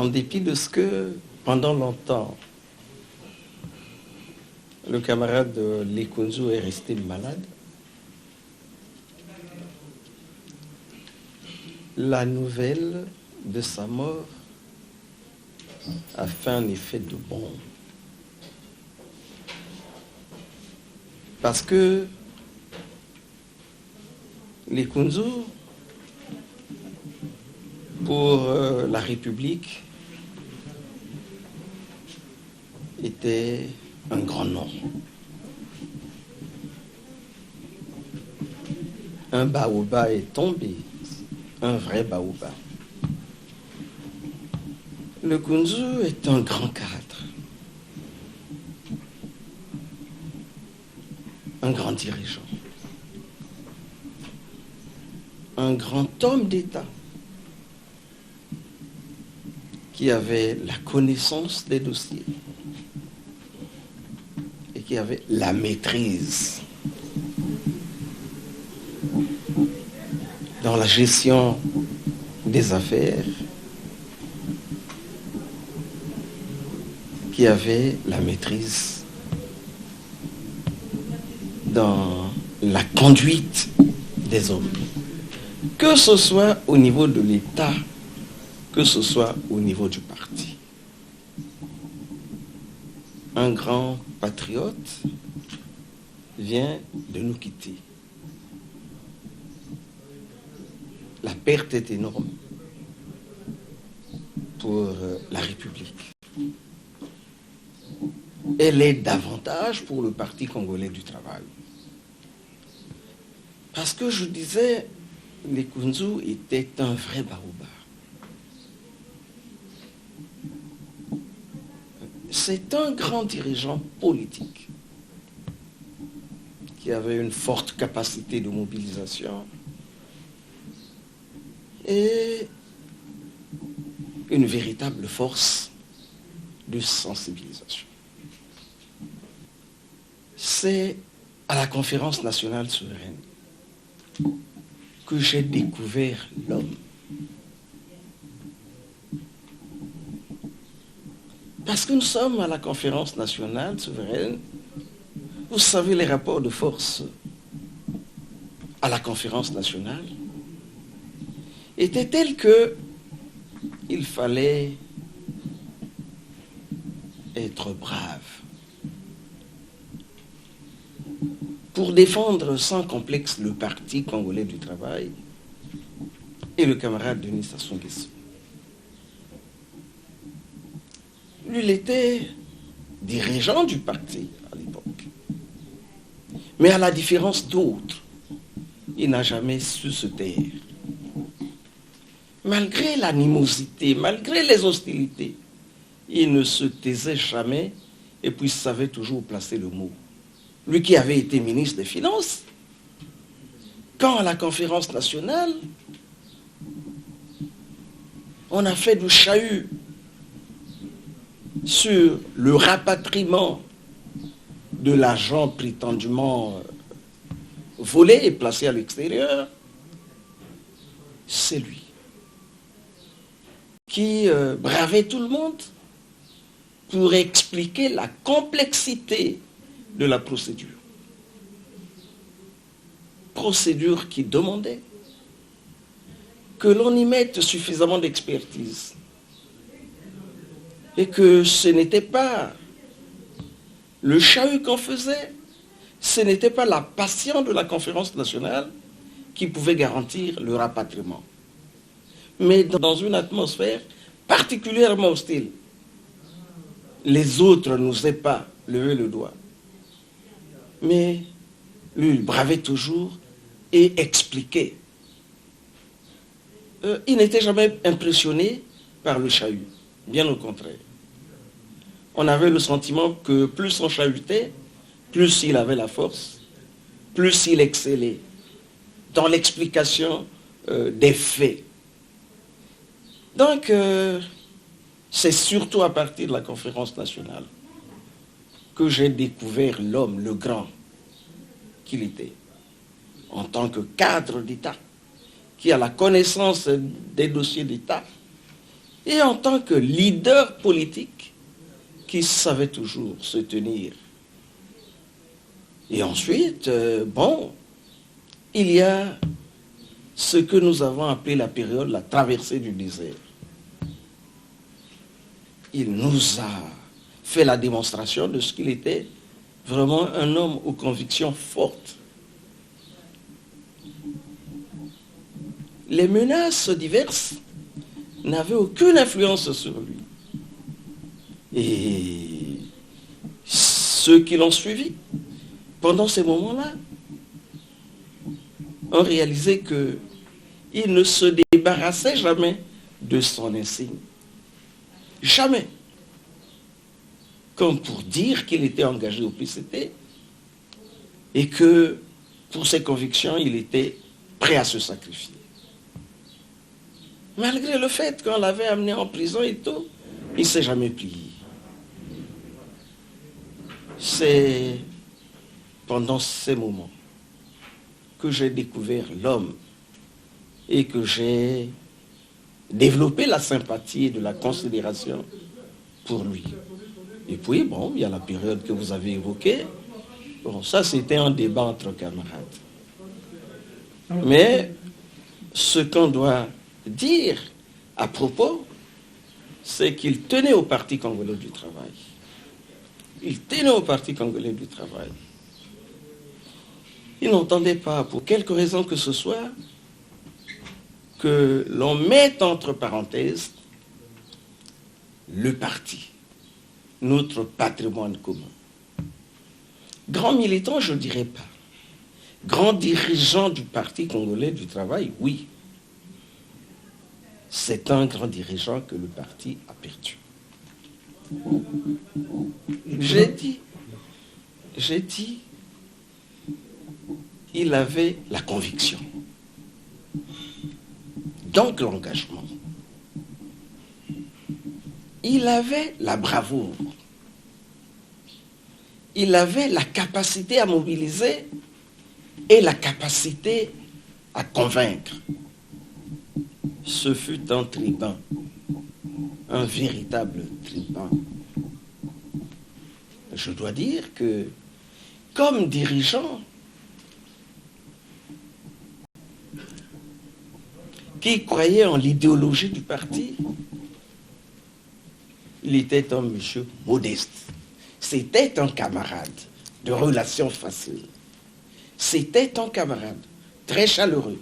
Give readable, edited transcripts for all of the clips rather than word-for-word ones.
en dépit de ce que, pendant longtemps, le camarade Lekunzu est resté malade, la nouvelle de sa mort a fait un effet de bombe. Parce que Lekunzu, pour la République, était un grand nom. Un baobab est tombé, un vrai baobab. Lekunzu est un grand cadre, un grand dirigeant, un grand homme d'État qui avait la connaissance des dossiers et qui avait la maîtrise dans la gestion des affaires, qui avait la maîtrise dans la conduite des hommes, que ce soit au niveau de l'État, que ce soit au niveau du parti. Un grand patriote vient de nous quitter. La perte est énorme pour la République. Elle est davantage pour le Parti congolais du travail. Parce que je disais, Lekunzu était un vrai baobab. C'est un grand dirigeant politique qui avait une forte capacité de mobilisation et une véritable force de sensibilisation. C'est à la conférence nationale souveraine que j'ai découvert l'homme. Parce que nous sommes à la conférence nationale souveraine, vous savez, les rapports de force à la conférence nationale étaient tels que il fallait être brave pour défendre sans complexe le Parti congolais du travail et le camarade Denis Sassou Nguesso. Lui, il était dirigeant du parti à l'époque. Mais à la différence d'autres, il n'a jamais su se taire. Malgré l'animosité, malgré les hostilités, il ne se taisait jamais et puis savait toujours placer le mot. Lui qui avait été ministre des Finances, quand à la conférence nationale, on a fait du chahut sur le rapatriement de l'argent prétendument volé et placé à l'extérieur, c'est lui qui bravait tout le monde pour expliquer la complexité de la procédure. Procédure qui demandait que l'on y mette suffisamment d'expertise et que ce n'était pas le chahut qu'on faisait, ce n'était pas la passion de la conférence nationale qui pouvait garantir le rapatriement. Mais dans une atmosphère particulièrement hostile, les autres n'osaient pas lever le doigt. Mais lui, il bravait toujours et expliquait. Il n'était jamais impressionné par le chahut, bien au contraire. On avait le sentiment que plus on chahutait, plus il avait la force, plus il excellait dans l'explication des faits. Donc, c'est surtout à partir de la conférence nationale que j'ai découvert l'homme, le grand qu'il était, en tant que cadre d'État, qui a la connaissance des dossiers d'État, et en tant que leader politique qui savait toujours se tenir. Et ensuite, il y a ce que nous avons appelé la période, la traversée du désert. Il nous a fait la démonstration de ce qu'il était vraiment un homme aux convictions fortes. Les menaces diverses n'avaient aucune influence sur lui. Et ceux qui l'ont suivi pendant ces moments-là ont réalisé qu'il ne se débarrassait jamais de son insigne. Jamais. Comme pour dire qu'il était engagé au PCT et que pour ses convictions, il était prêt à se sacrifier. Malgré le fait qu'on l'avait amené en prison et tout, il ne s'est jamais plié. C'est pendant ces moments que j'ai découvert l'homme et que j'ai développé la sympathie et de la considération pour lui. Et puis, il y a la période que vous avez évoquée. Ça, c'était un débat entre camarades. Mais ce qu'on doit dire à propos, c'est qu'il tenait au Parti congolais du travail. Il tenait au Parti congolais du travail. Il n'entendait pas, pour quelque raison que ce soit, que l'on mette entre parenthèses le parti, notre patrimoine commun. Grand militant, je ne dirais pas. Grand dirigeant du Parti congolais du travail, oui. C'est un grand dirigeant que le parti a perdu. J'ai dit, il avait la conviction, donc l'engagement. Il avait la bravoure. Il avait la capacité à mobiliser et la capacité à convaincre. Ce fut un tribun, un véritable tribun. Je dois dire que, comme dirigeant, qui croyait en l'idéologie du parti, il était un monsieur modeste. C'était un camarade de relations faciles. C'était un camarade très chaleureux.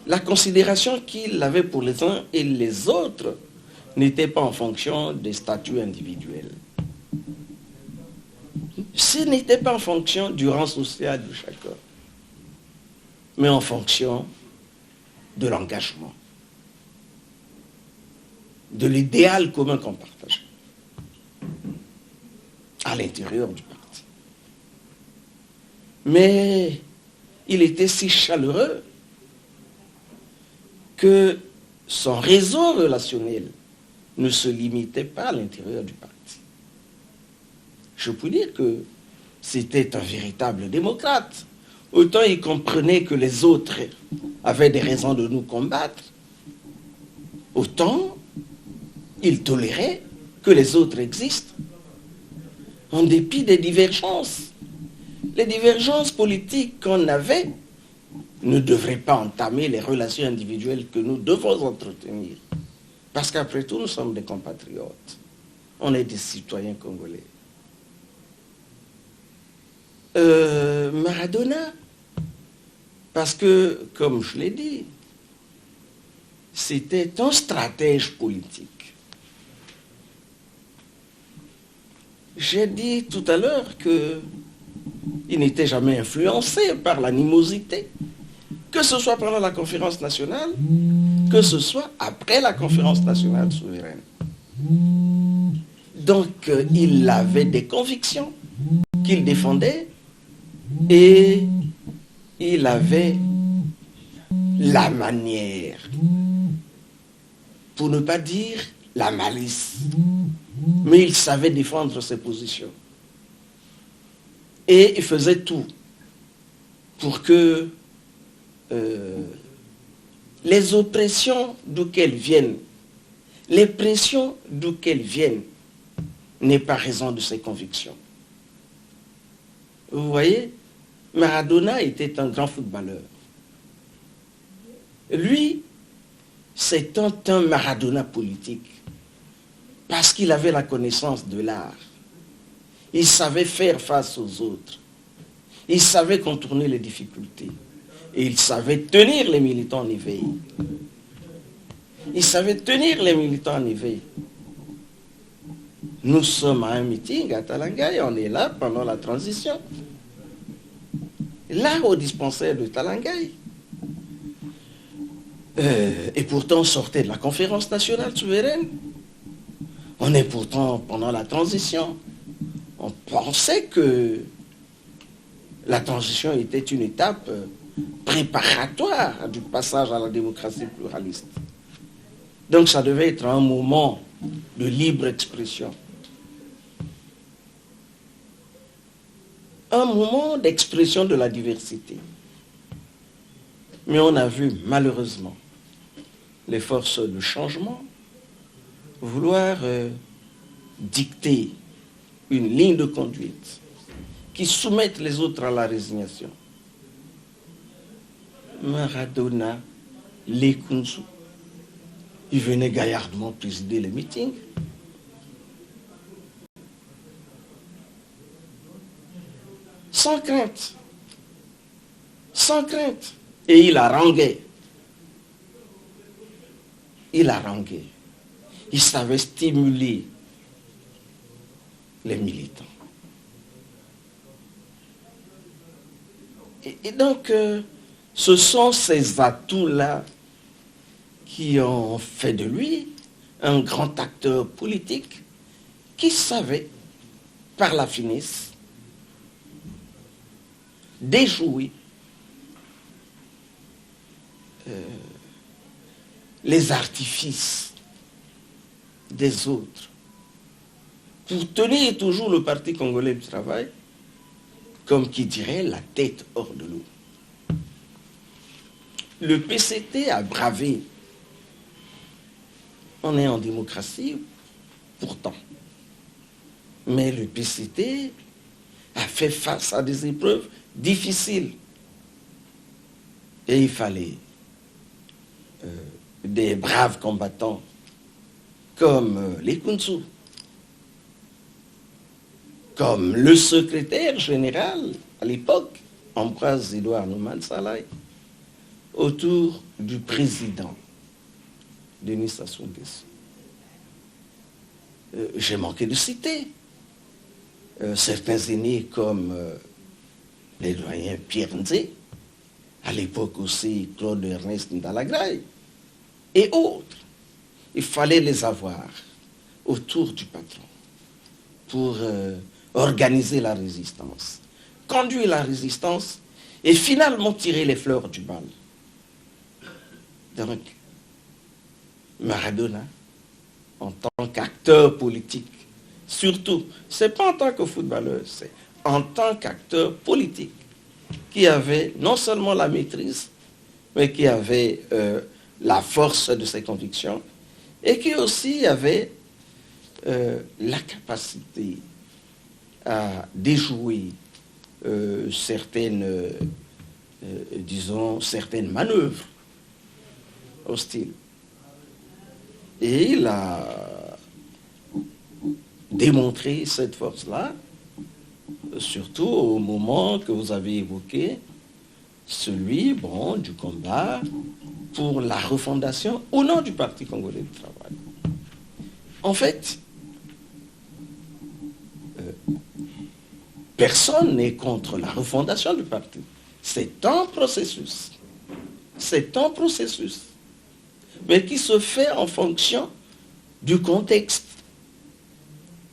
La considération qu'il avait pour les uns et les autres n'était pas en fonction des statuts individuels. Ce n'était pas en fonction du rang social de chacun, mais en fonction de l'engagement, de l'idéal commun qu'on partageait à l'intérieur du parti. Mais il était si chaleureux que son réseau relationnel ne se limitait pas à l'intérieur du parti. Je peux dire que c'était un véritable démocrate. Autant il comprenait que les autres avaient des raisons de nous combattre, autant il tolérait que les autres existent, en dépit des divergences. Les divergences politiques qu'on avait ne devraient pas entamer les relations individuelles que nous devons entretenir. Parce qu'après tout, nous sommes des compatriotes. On est des citoyens congolais. Maradona, parce que, comme je l'ai dit, c'était un stratège politique. J'ai dit tout à l'heure qu'il n'était jamais influencé par l'animosité, que ce soit pendant la conférence nationale, que ce soit après la conférence nationale souveraine. Donc, il avait des convictions qu'il défendait et il avait la manière, pour ne pas dire la malice, mais il savait défendre ses positions. Et il faisait tout pour que les oppressions d'où qu'elles viennent, les pressions d'où qu'elles viennent, n'est pas raison de ses convictions. Vous voyez, Maradona était un grand footballeur. Lui, c'est un Maradona politique, parce qu'il avait la connaissance de l'art. Il savait faire face aux autres. Il savait contourner les difficultés. Et il savait tenir les militants en éveil. Il savait tenir les militants en éveil. Nous sommes à un meeting à Talangaï, on est là pendant la transition. Là, au dispensaire de Talangaï. Et pourtant, on sortait de la conférence nationale souveraine. On est pourtant pendant la transition. On pensait que la transition était une étape préparatoire du passage à la démocratie pluraliste. Donc ça devait être un moment de libre expression. Un moment d'expression de la diversité. Mais on a vu malheureusement les forces de changement vouloir dicter une ligne de conduite qui soumette les autres à la résignation. Maradona, Lekunzu, il venait gaillardement présider les meetings. Sans crainte. Sans crainte. Et il haranguait. Il haranguait. Il savait stimuler les militants. Et donc, ce sont ces atouts-là qui ont fait de lui un grand acteur politique qui savait, par la finesse, déjouer les artifices des autres pour tenir toujours le Parti congolais du travail, comme qui dirait, la tête hors de l'eau. Le PCT a bravé. On est en démocratie, pourtant. Mais le PCT a fait face à des épreuves difficiles. Et il fallait des braves combattants comme Lekunzu, comme le secrétaire général à l'époque, Ambroise Edouard Nouman Salaï, autour du président Denis Sassou Nguesso. J'ai manqué de citer certains aînés comme les doyens Pierre Nzé, à l'époque aussi Claude Ernest Ndalagraï, et autres. Il fallait les avoir autour du patron pour organiser la résistance, conduire la résistance et finalement tirer les fleurs du bal. Donc, Maradona, en tant qu'acteur politique, surtout, ce n'est pas en tant que footballeur, c'est en tant qu'acteur politique, qui avait non seulement la maîtrise, mais qui avait la force de ses convictions, et qui aussi avait la capacité à déjouer certaines manœuvres hostiles. Et il a démontré cette force-là, surtout au moment que vous avez évoqué, celui du combat pour la refondation au nom du Parti congolais du travail. En fait, personne n'est contre la refondation du parti. C'est un processus. C'est un processus. Mais qui se fait en fonction du contexte,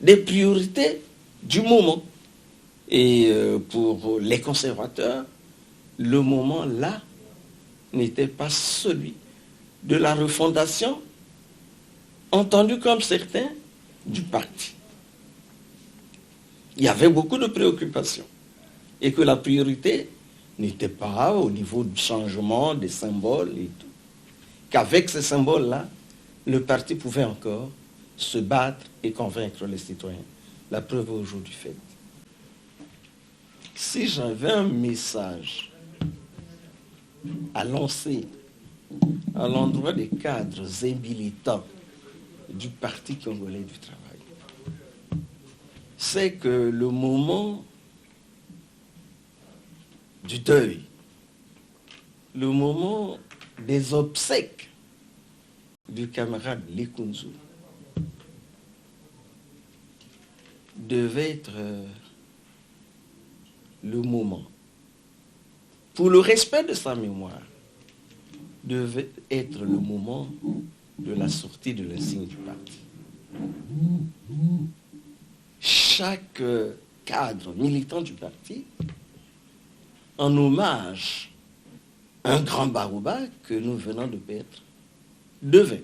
des priorités du moment. Et pour les conservateurs, le moment là n'était pas celui de la refondation, entendu comme certains, du parti. Il y avait beaucoup de préoccupations et que la priorité n'était pas au niveau du changement des symboles et tout. qu'avec ces symboles-là, le parti pouvait encore se battre et convaincre les citoyens. La preuve est aujourd'hui faite. Si j'avais un message à lancer à l'endroit des cadres et militants du Parti congolais du travail, c'est que le moment du deuil, le moment des obsèques du camarade Likunzu devait être le moment, pour le respect de sa mémoire, devait être le moment de la sortie de l'insigne du parti. Chaque cadre militant du parti, en hommage à un grand Barouba que nous venons de perdre, devait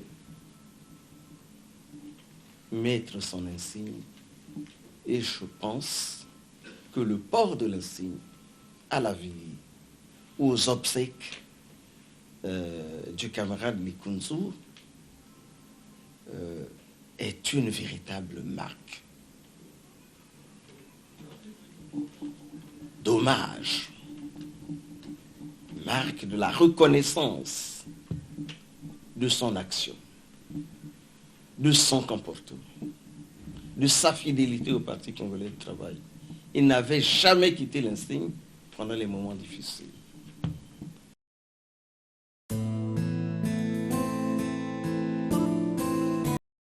mettre son insigne. Et je pense que le port de l'insigne à la vie, aux obsèques du camarade Likunzu est une véritable marque d'hommage, marque de la reconnaissance de son action, de son comportement, de sa fidélité au Parti congolais du travail. Il n'avait jamais quitté l'insigne pendant les moments difficiles.